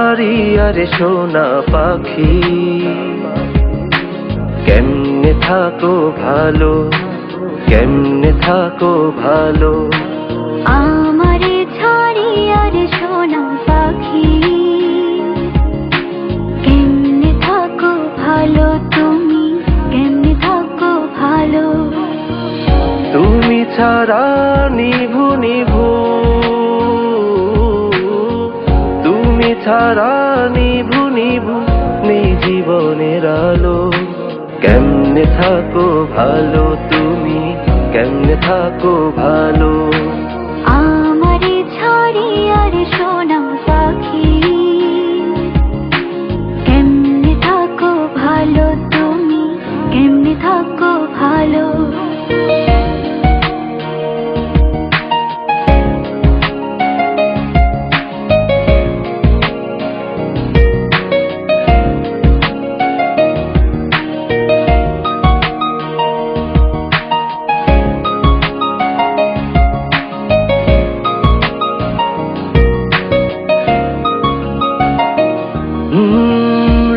ছাড়ি আরে সোনা পাখি, কেমনে থাকো ভালো, কেমনে থাকো ভালো। আমারে ছাড়ি আরে সোনা পাখি, কেমনে থাকো ভালো তুমি, কেমনে থাকো ভালো। তুমি ছাড়া নিভু নিভু, তুমি ছাড়া নিভু নিভু নেই জীবনের আলো। কেমনে থাকো ভালো তুমি, কেমনে থাকো ভালো। আমারে ছাড়ি আরে সোনা পাখি, কেমনে থাকো ভালো তুমি, কেমনে থাকো ভালো।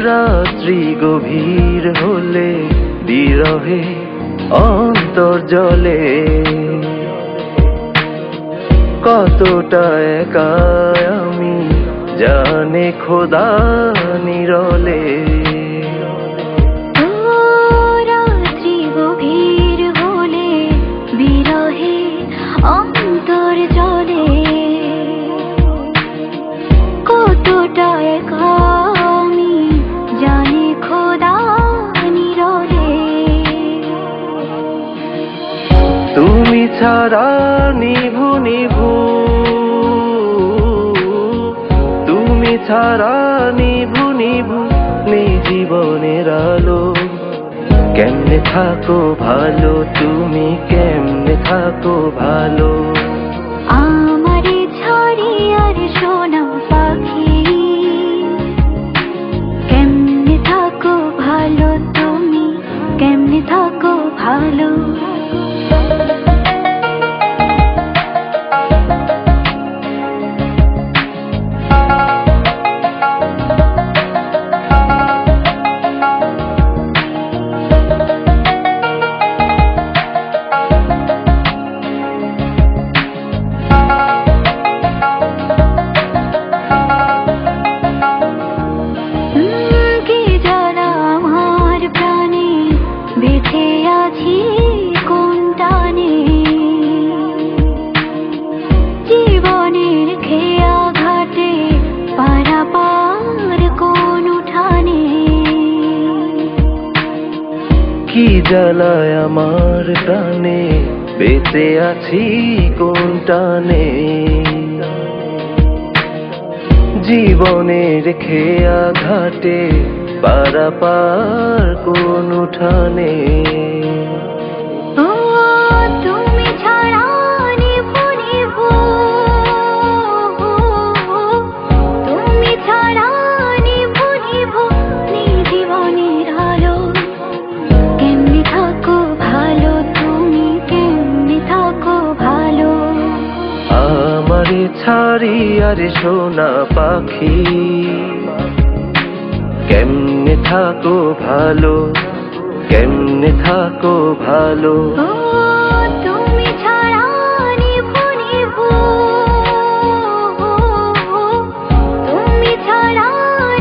রাত্রি গভীর হলে বিরহে অন্তর জলে, কতটা একা আমি জানে খোদা নিরলে। রাত্রি গভীর হলে বিরহে অন্তর জলে, কতটা একা আমি জানি খোদা নিরলে। তুমি ছাড়া নিভু নিভু, তুমি ছাড়া নিভু নিভু নেই জীবনের আলো। কেমনে থাকো ভালো তুমি, কেমনে থাকো ভালো। আমারে ছাড়ি আর সোনা পাখি, কেমনে থাকো ভালো তুমি, কেমনে থাকো ভালো। বেঁচে আছি কোন টানে, জীবনের খেয়া ঘাটে পারাপার কোন উঠানে। কি জ্বালায় আমার প্রাণে, বেঁচে আছি কোন টানে, জীবনের খেয়া ঘাটে পারাপার কোন উঠানে। ও তুমি ছাড়া নিভু নিভু, তুমি ছাড়া নিভু নিভু নেই জীবনের আলো। কেমনে থাকো ভালো তুমি, কেমনে থাকো ভালো। আমারে ছাড়ি আরে সোনা পাখি, কেমনে থাকো ভালো, কেমনে থাকো ভালো। ও তুমি ছাড়া নিভু নিভু, তুমি ছাড়া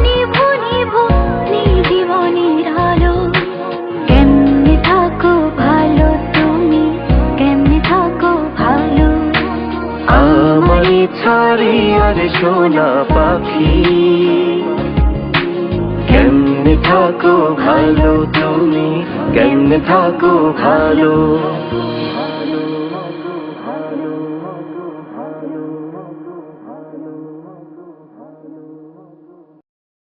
নিভু নিভু নেই জীবনের আলো। কেমনে থাকো ভালো তুমি, কেমনে থাকো ভালো। আমারে ছাড়ি আরে সোনা পাখি, কেমনে থাকো ভালো তুমি, কেমনে থাকো ভালো।